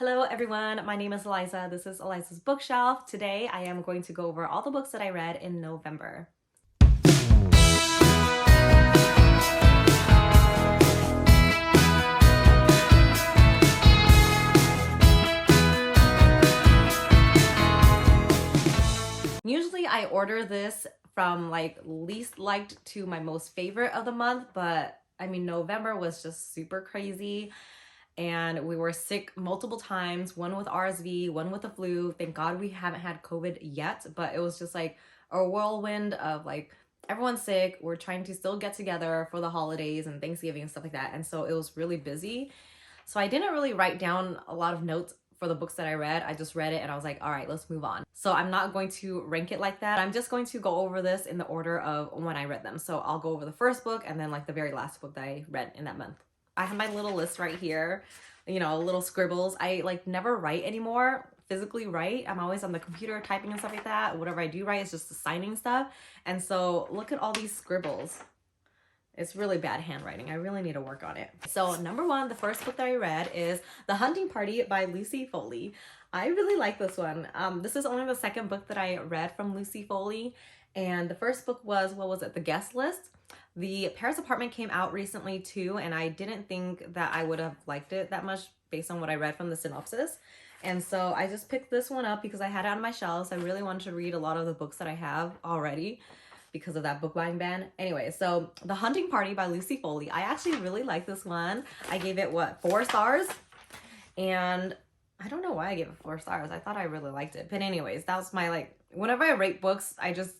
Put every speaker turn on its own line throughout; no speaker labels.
Hello everyone, my name is Eliza. This is Eliza's Bookshelf. Today I am going to go over all the books that I read in November. Usually I order this from like least liked to my most favorite of the month, but I mean November was just super crazy. And we were sick multiple times, one with RSV, one with the flu. Thank God we haven't had COVID yet, but it was just like a whirlwind of like everyone's sick. We're trying to still get together for the holidays and Thanksgiving and stuff like that. And so it was really busy. So I didn't really write down a lot of notes for the books that I read. I just read it and I was like, all right, let's move on. So I'm not going to rank it like that. I'm just going to go over this in the order of when I read them. So I'll go over the first book and then like the very last book that I read in that month. I have my little list right here, you know, little scribbles. I like never write anymore, physically write. I'm always on the computer typing and stuff like that. Whatever I do write is just the signing stuff. And so look at all these scribbles. It's really bad handwriting. I really need to work on it. So number one, the first book that I read is The Hunting Party by Lucy Foley. I really like this one. This is only the second book that I read from Lucy Foley. And the first book was, what was it? The Guest List. The Paris Apartment came out recently too, and I didn't think that I would have liked it that much based on what I read from the synopsis. And so I just picked this one up because I had it on my shelves. I really wanted to read a lot of the books that I have already because of that book buying ban. Anyway, so The Hunting Party by Lucy Foley. I actually really like this one. I gave it, what, 4 stars? And I don't know why I gave it 4 stars. I thought I really liked it. But anyways, that was my, like, whenever I rate books, I just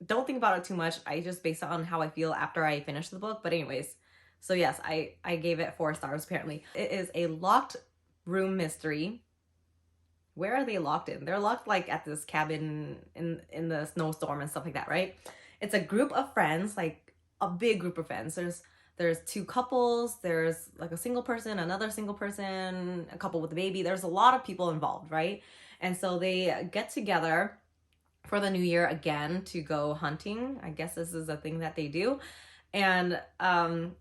don't think about it too much. I just base it on how I feel after I finish the book. But anyways, so yes, I gave it 4 stars apparently. It is a locked room mystery. Where are they locked in? They're locked like at this cabin in the snowstorm and stuff like that, right? It's a group of friends, like a big group of friends. There's 2 couples, there's like a single person, another single person, a couple with a baby. There's a lot of people involved, right? And so they get together for the new year again to go hunting. I guess this is a thing that they do. And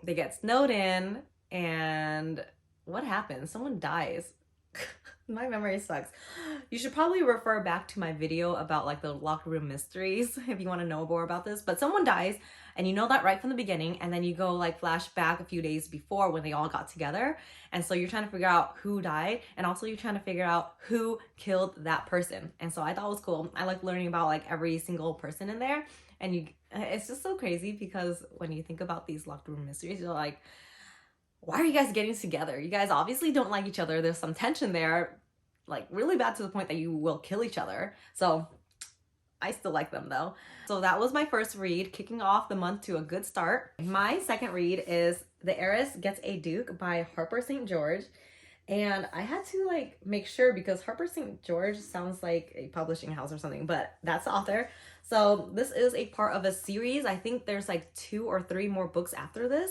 they get snowed in and what happens? Someone dies. My memory sucks. You should probably refer back to my video about like the locked room mysteries if you want to know more about this. But someone dies and you know that right from the beginning, and then you go like flash back a few days before when they all got together. And so you're trying to figure out who died, and also you're trying to figure out who killed that person. And so I thought it was cool. I like learning about like every single person in there. And it's just so crazy because when you think about these locked room mysteries, you're like, why are you guys getting together? You guys obviously don't like each other. There's some tension there, like really bad to the point that you will kill each other. So I still like them though. So that was my first read, kicking off the month to a good start. My second read is The Heiress Gets a Duke by Harper St. George. And I had to like make sure because Harper St. George sounds like a publishing house or something, but that's the author. So this is a part of a series. I think there's like 2 or 3 more books after this.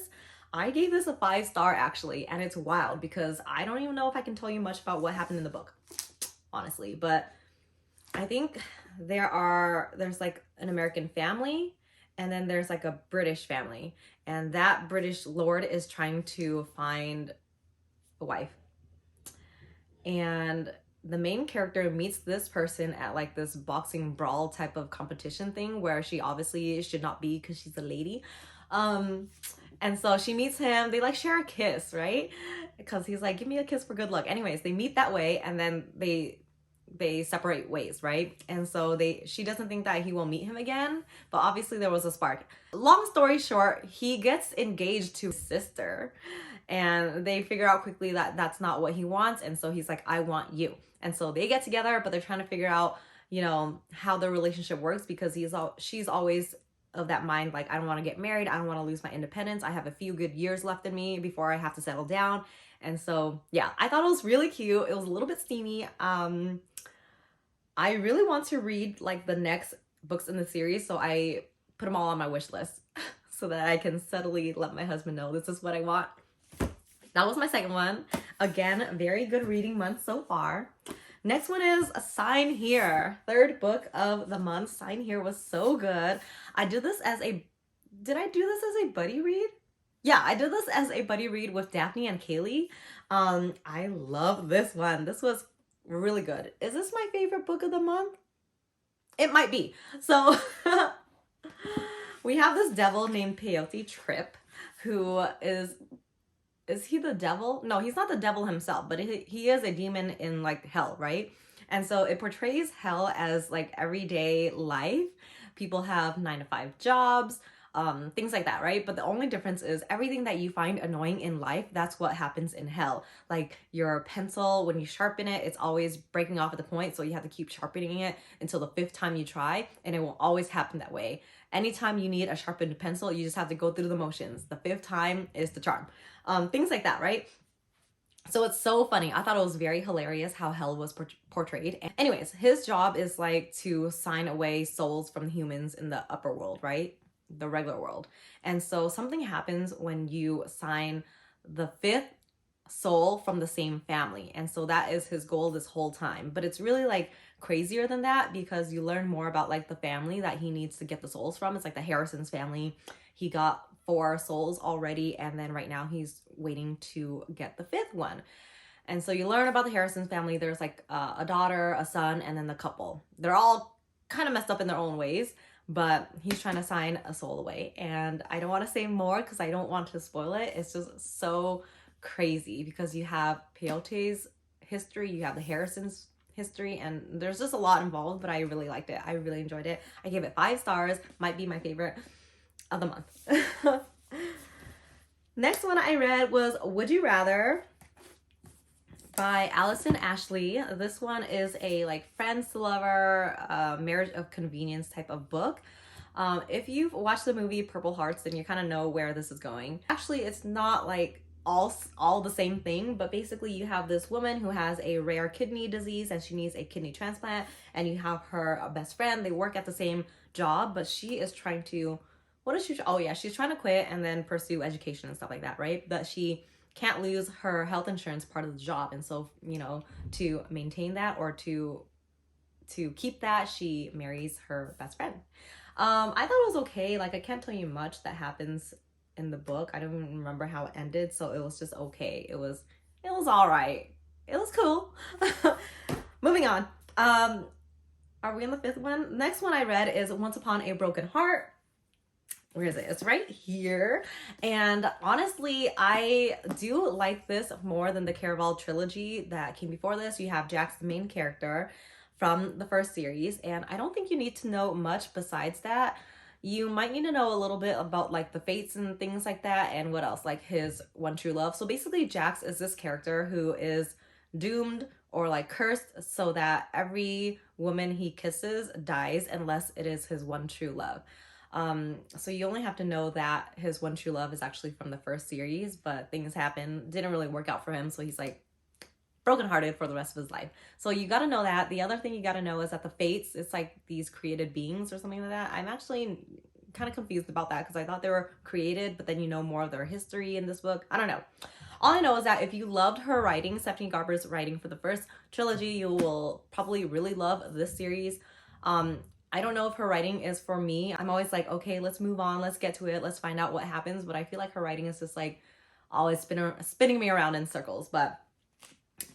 I gave this a 5 star actually, and it's wild because I don't even know if I can tell you much about what happened in the book, honestly, but I think there's like an American family and then there's like a British family, and that British lord is trying to find a wife. And the main character meets this person at like this boxing brawl type of competition thing where she obviously should not be because she's a lady. And so she meets him, they like share a kiss, right? Because he's like, give me a kiss for good luck. Anyways, they meet that way and then they separate ways, right? And so she doesn't think that he will meet him again, but obviously there was a spark. Long story short, he gets engaged to his sister and they figure out quickly that that's not what he wants. And so he's like, I want you. And so they get together, but they're trying to figure out, you know, how their relationship works because she's always of that mind, like, I don't want to get married, I don't want to lose my independence, I have a few good years left in me before I have to settle down. And so yeah, I thought it was really cute. It was a little bit steamy. I really want to read like the next books in the series, so I put them all on my wish list so that I can subtly let my husband know this is what I want. That was my second one. Again, very good reading month so far. Next one is A Sign Here, third book of the month. Sign Here was so good. I did this as a, did I do this as a buddy read? Yeah, I did this as a buddy read with Daphne and Kaylee. I love this one. This was really good. Is this my favorite book of the month? It might be. So we have this devil named Peyote Trip, who is he the devil? No, he's not the devil himself, but he is a demon in like hell, right? And so it portrays hell as like everyday life. People have 9 to 5 jobs, things like that, right? But the only difference is everything that you find annoying in life, that's what happens in hell. Like your pencil, when you sharpen it, it's always breaking off at the point, so you have to keep sharpening it until the 5th time you try, and it will always happen that way. Anytime you need a sharpened pencil, you just have to go through the motions. The 5th time is the charm. Things like that, right? So it's so funny. I thought it was very hilarious how hell was portrayed. Anyways, his job is like to sign away souls from humans in the upper world, right? The regular world. And so something happens when you sign the 5th soul from the same family. And so that is his goal this whole time. But it's really like crazier than that, because you learn more about like the family that he needs to get the souls from. It's like the Harrison's family. He got 4 souls already, and then right now he's waiting to get the 5th one. And so you learn about the Harrison's family. There's like a daughter, a son, and then the couple. They're all kind of messed up in their own ways, but he's trying to sign a soul away. And I don't want to say more because I don't want to spoil it. It's just so crazy because you have Peyote's history, you have the Harrison's history, and there's just a lot involved, but I really liked it. I really enjoyed it. I gave it 5 stars. Might be my favorite of the month. Next one I read was Would You Rather by Allison Ashley. This one is a like friends to lover, marriage of convenience type of book. If you've watched the movie Purple Hearts, then you kind of know where this is going. Actually, it's not like all the same thing, but basically you have this woman who has a rare kidney disease and she needs a kidney transplant, and you have her best friend. They work at the same job, but she is trying to, what is she? Oh yeah, she's trying to quit and then pursue education and stuff like that, right? But she can't lose her health insurance part of the job, and so to maintain that or to keep that, she marries her best friend. I thought it was okay. Like, I can't tell you much that happens in the book. I don't even remember how it ended, so it was just okay. It was all right. It was cool. Moving on. Are we on the 5th one? Next one I read is Once Upon a Broken Heart. Where is it? It's right here. And honestly, I do like this more than the Caraval trilogy that came before this. You have Jax, the main character from the first series, and I don't think you need to know much besides that. You might need to know a little bit about like the fates and things like that, and what else, like his one true love. So basically Jax is this character who is doomed or like cursed so that every woman he kisses dies unless it is his one true love. So you only have to know that his one true love is actually from the first series, but things happen, didn't really work out for him, so he's like brokenhearted for the rest of his life. So you got to know that. The other thing you got to know is that the fates, it's like these created beings or something like that. I'm actually kind of confused about that because I thought they were created, but then you know more of their history in this book. I don't know. All I know is that if you loved her writing, Stephanie Garber's writing for the first trilogy, you will probably really love this series. I don't know if her writing is for me. I'm always like, okay, let's move on. Let's get to it. Let's find out what happens. But I feel like her writing is just like always spinning me around in circles. But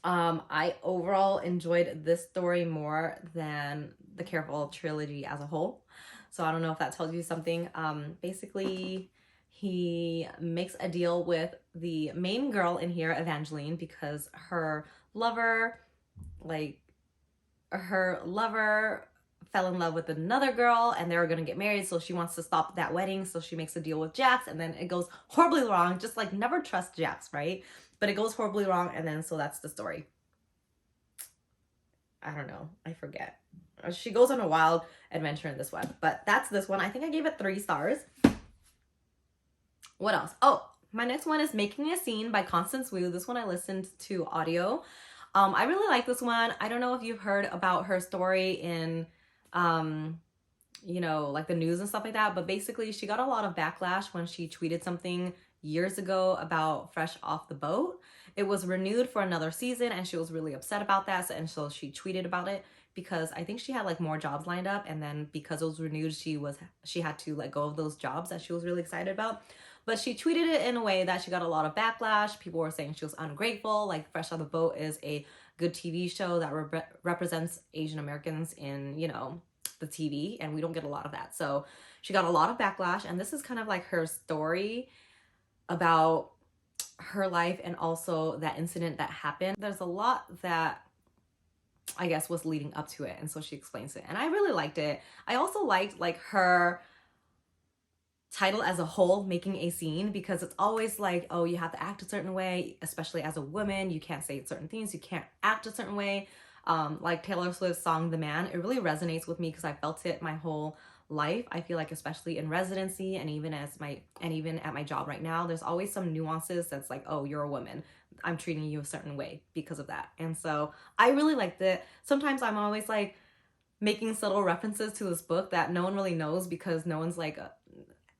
I overall enjoyed this story more than the Careful trilogy as a whole. So I don't know if that tells you something. Basically, he makes a deal with the main girl in here, Evangeline, because her lover fell in love with another girl and they were gonna get married, so she wants to stop that wedding, so she makes a deal with Jax, and then it goes horribly wrong. Just like, never trust Jax, right? But it goes horribly wrong, and then so that's the story. I don't know, I forget. She goes on a wild adventure in this one, but that's this one. I think I gave it 3 stars. What else? Oh, my next one is Making a Scene by Constance Wu. This one I listened to audio. I really like this one. I don't know if you've heard about her story in like the news and stuff like that, but basically she got a lot of backlash when she tweeted something years ago about Fresh Off the Boat. It was renewed for another season and she was really upset about that, and so she tweeted about it because I think she had like more jobs lined up, and then because it was renewed, she had to let go of those jobs that she was really excited about. But she tweeted it in a way that she got a lot of backlash. People were saying she was ungrateful. Like Fresh Out of the Boat is a good TV show that represents Asian Americans in, you know, the TV, and we don't get a lot of that. So she got a lot of backlash, and this is kind of like her story about her life and also that incident that happened. There's a lot that I guess was leading up to it, and so she explains it, and I really liked it. I also liked like her title as a whole, Making a Scene, because it's always like, oh, you have to act a certain way, especially as a woman. You can't say certain things, you can't act a certain way. Like Taylor Swift's song The Man, it really resonates with me because I felt it my whole life. I feel like especially in residency and even at my job right now, there's always some nuances that's like, oh, you're a woman, I'm treating you a certain way because of that. And so I really liked it. Sometimes I'm always like making subtle references to this book that no one really knows because no one's like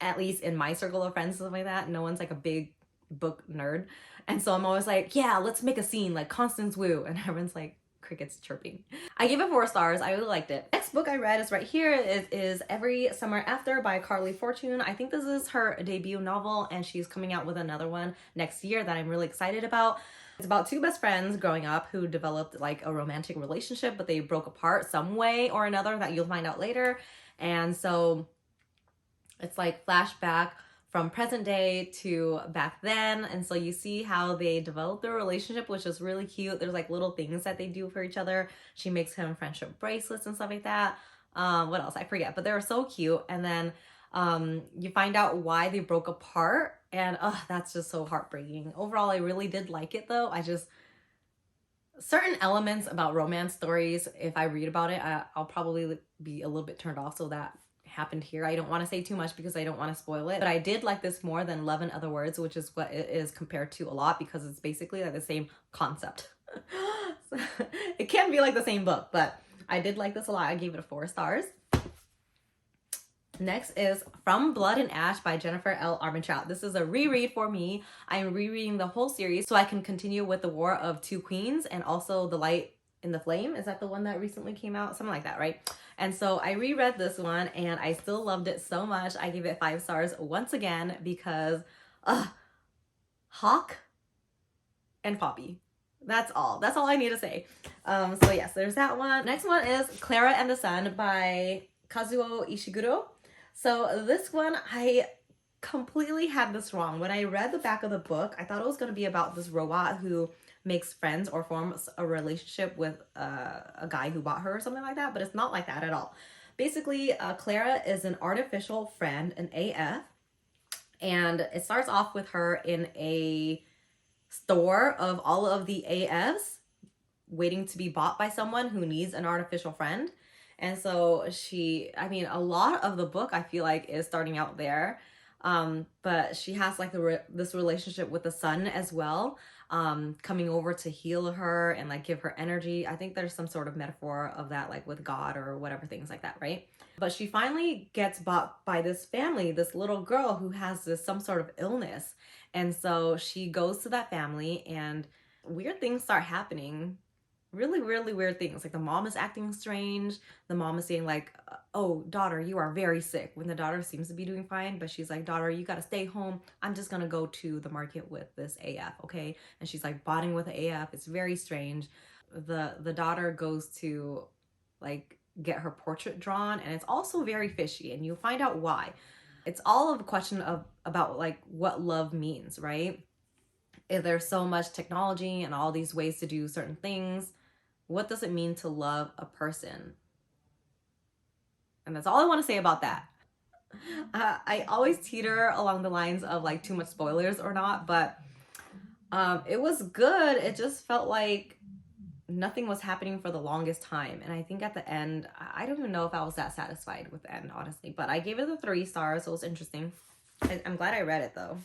at least in my circle of friends, stuff like that, no one's like a big book nerd. And so I'm always like, yeah, let's make a scene like Constance Wu, and everyone's like, crickets chirping. I gave it 4 stars. I really liked it. Next book I read is right here. It is Every Summer After by Carly Fortune. I think this is her debut novel, and she's coming out with another one next year that I'm really excited about. It's about 2 best friends growing up who developed like a romantic relationship, but they broke apart some way or another that you'll find out later. And so it's like flashback from present day to back then, and so you see how they develop their relationship, which is really cute. There's like little things that they do for each other. She makes him friendship bracelets and stuff like that. What else? I forget, but they were so cute. And then you find out why they broke apart, and that's just so heartbreaking. Overall, I really did like it though. Certain elements about romance stories, if I read about it, I'll probably be a little bit turned off, so that happened here. I don't want to say too much because I don't want to spoil it, but I did like this more than Love and Other Words, which is what it is compared to a lot because it's basically like the same concept. So, it can be like the same book, but I did like this a lot. I gave it 4 stars. Next is From Blood and Ash by Jennifer L. Armentrout. This is a reread for me. I am rereading the whole series so I can continue with The War of Two Queens and also The Light in the Flame. Is that the one that recently came out? Something like that, right? And so I reread this one and I still loved it so much. I gave it 5 stars once again because Hawk and Poppy. That's all I need to say. So yes, there's that one. Next one is Clara and the Sun by Kazuo Ishiguro. So this one, I completely had this wrong. When I read the back of the book, I thought it was going to be about this robot who makes friends or forms a relationship with a guy who bought her or something like that, but it's not like that at all. Basically, Clara is an artificial friend, an AF, and it starts off with her in a store of all of the AFs waiting to be bought by someone who needs an artificial friend. And so a lot of the book I feel like is starting out there, but she has like this relationship with the sun as well, coming over to heal her and like give her energy. I think there's some sort of metaphor of that, like with God or whatever, things like that, right? But she finally gets bought by this family, this little girl who has some sort of illness. And so she goes to that family and weird things start happening. Really, really weird things. Like the mom is acting strange. The mom is saying like, oh, daughter, you are very sick, when the daughter seems to be doing fine. But she's like, daughter, you got to stay home. I'm just going to go to the market with this AF, okay? And she's like bonding with the AF. It's very strange. The daughter goes to like get her portrait drawn, and it's also very fishy, and you'll find out why. It's all of a question about like what love means, right? If there's so much technology and all these ways to do certain things, what does it mean to love a person? And that's all I want to say about that. I always teeter along the lines of like too much spoilers or not, but it was good. It just felt like nothing was happening for the longest time. And I think at the end, I don't even know if I was that satisfied with the end, honestly, but I gave it a 3 stars. So it was interesting. I'm glad I read it though,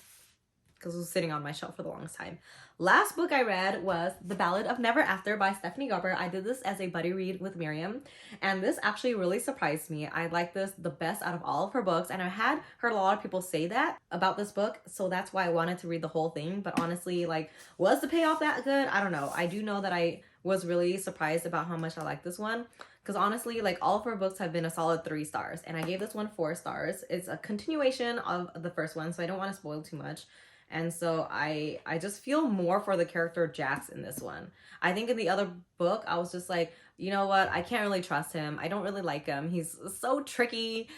because it was sitting on my shelf for the longest time. Last book I read was The Ballad of Never After by Stephanie Garber. I did this as a buddy read with Miriam, and this actually really surprised me. I like this the best out of all of her books, and I had heard a lot of people say that about this book, so that's why I wanted to read the whole thing. But honestly, like, was the payoff that good? I don't know. I do know that I was really surprised about how much I like this one. Because honestly, like all of her books have been a solid 3 stars, and I gave this one 4 stars. It's a continuation of the first one, so I don't want to spoil too much. And so I just feel more for the character Jax in this one. I think in the other book, I was just like, you know what? I can't really trust him. I don't really like him. He's so tricky.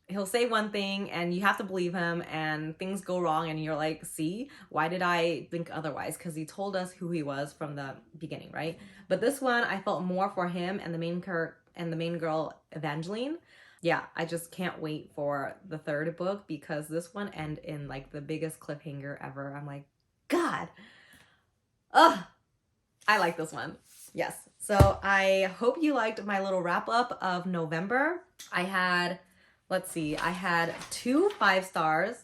He'll say one thing and you have to believe him, and things go wrong and you're like, see, why did I think otherwise? Because he told us who he was from the beginning, right? But this one, I felt more for him and the main girl Evangeline. Yeah, I just can't wait for the third book because this one ended in like the biggest cliffhanger ever. I'm like, God, ugh, I like this one. Yes. So I hope you liked my little wrap up of November. I had, let's see, I had 2 5-stars.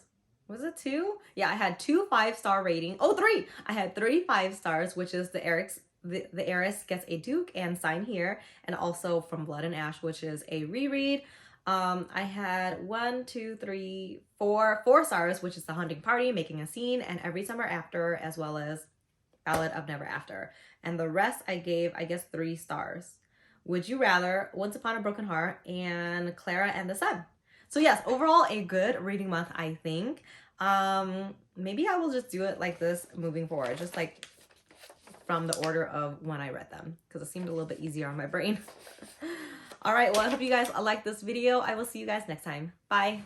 Was it 2? Yeah, I had 2 5-star rating. Oh, 3. I had 3 5 stars, which is the Heiress Gets a Duke and Sign Here, and also From Blood and Ash, which is a reread. I had 1, 2, 3, 4 stars, which is The Hunting Party, Making a Scene, and Every Summer After, as well as Ballad of Never After. And the rest I gave, I guess, 3 stars. Would You Rather, Once Upon a Broken Heart, and Clara and the Sun. So yes, overall a good reading month, I think. Maybe I will just do it like this moving forward, just like from the order of when I read them, because it seemed a little bit easier on my brain. All right, well, I hope you guys liked this video. I will see you guys next time. Bye.